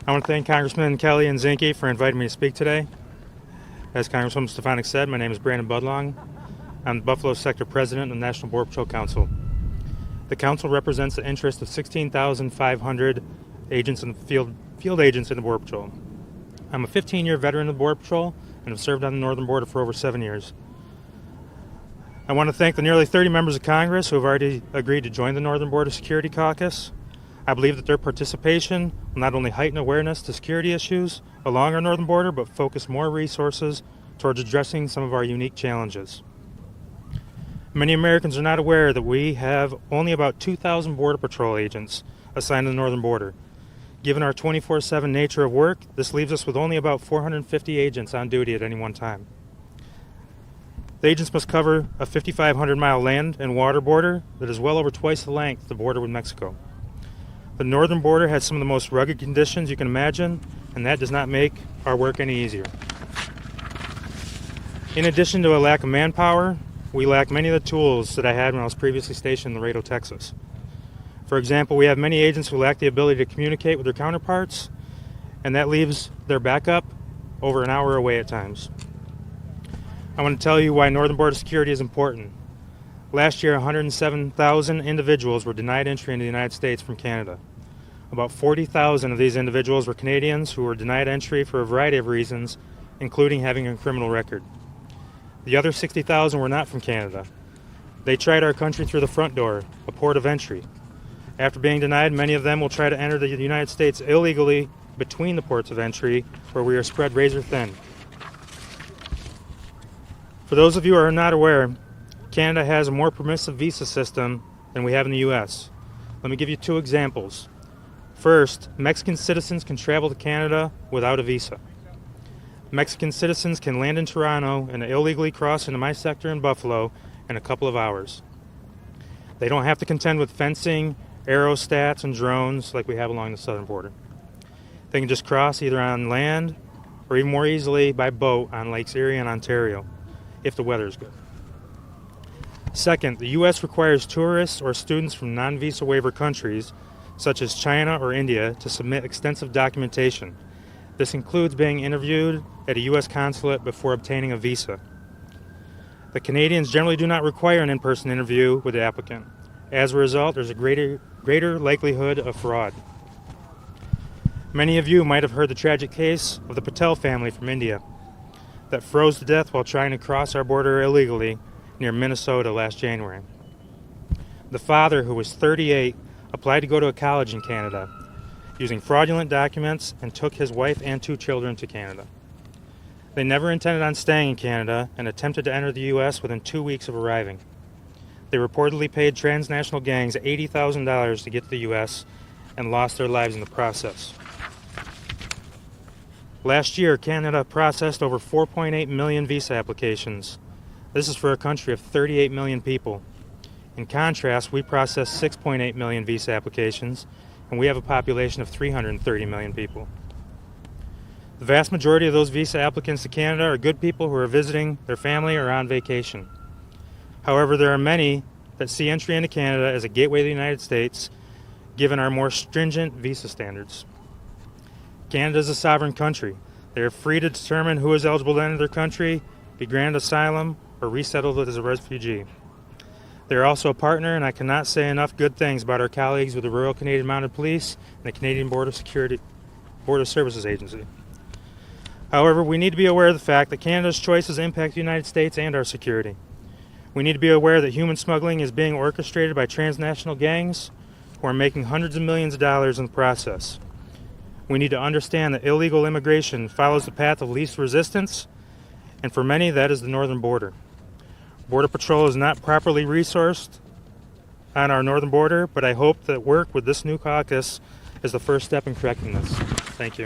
I want to thank Congressman Kelly and Zinke for inviting me to speak today. As Congresswoman Stefanik said, my name is Brandon Budlong. I'm the Buffalo Sector President of the National Border Patrol Council. The council represents the interest of 16,500 agents and field agents in the Border Patrol. I'm a 15-year veteran of the Border Patrol and have served on the northern border for over 7 years. I want to thank the nearly 30 members of Congress who have already agreed to join the Northern Border Security Caucus. I believe that their participation will not only heighten awareness to security issues along our northern border, but focus more resources towards addressing some of our unique challenges. Many Americans are not aware that we have only about 2,000 Border Patrol agents assigned to the northern border. Given our 24/7 nature of work, this leaves us with only about 450 agents on duty at any one time. The agents must cover a 5,500-mile land and water border that is well over twice the length of the border with Mexico. The northern border has some of the most rugged conditions you can imagine, and that does not make our work any easier. In addition to a lack of manpower, we lack many of the tools that I had when I was previously stationed in Laredo, Texas. For example, we have many agents who lack the ability to communicate with their counterparts, and that leaves their backup over an hour away at times. I want to tell you why northern border security is important. Last year, 107,000 individuals were denied entry into the United States from Canada. About 40,000 of these individuals were Canadians who were denied entry for a variety of reasons, including having a criminal record. The other 60,000 were not from Canada. They tried our country through the front door, a port of entry. After being denied, many of them will try to enter the United States illegally between the ports of entry, where we are spread razor thin. For those of you who are not aware, Canada has a more permissive visa system than we have in the U.S. Let me give you two examples. First, Mexican citizens can travel to Canada without a visa. Mexican citizens can land in Toronto and illegally cross into my sector in Buffalo in a couple of hours. They don't have to contend with fencing, aerostats, and drones like we have along the southern border. They can just cross either on land or even more easily by boat on Lakes Erie and Ontario, if the weather is good. Second, the U.S. requires tourists or students from non-visa waiver countries, such as China or India, to submit extensive documentation. This includes being interviewed at a U.S. consulate before obtaining a visa. The Canadians generally do not require an in-person interview with the applicant. As a result, there's a greater likelihood of fraud. Many of you might have heard the tragic case of the Patel family from India that froze to death while trying to cross our border illegally near Minnesota last January. The father, who was 38, applied to go to a college in Canada using fraudulent documents and took his wife and 2 children to Canada. They never intended on staying in Canada and attempted to enter the U.S. within 2 weeks of arriving. They reportedly paid transnational gangs $80,000 to get to the U.S. and lost their lives in the process. Last year, Canada processed over 4.8 million visa applications. This is for a country of 38 million people. In contrast, we processed 6.8 million visa applications, and we have a population of 330 million people. The vast majority of those visa applicants to Canada are good people who are visiting their family or on vacation. However, there are many that see entry into Canada as a gateway to the United States, given our more stringent visa standards. Canada is a sovereign country. They are free to determine who is eligible to enter their country, be granted asylum, or resettled as a refugee. They are also a partner, and I cannot say enough good things about our colleagues with the Royal Canadian Mounted Police and the Canadian Border Services Agency. However, we need to be aware of the fact that Canada's choices impact the United States and our security. We need to be aware that human smuggling is being orchestrated by transnational gangs who are making hundreds of millions of dollars in the process. We need to understand that illegal immigration follows the path of least resistance, and for many, that is the northern border. Border Patrol is not properly resourced on our northern border, but I hope that work with this new caucus is the first step in correcting this. Thank you.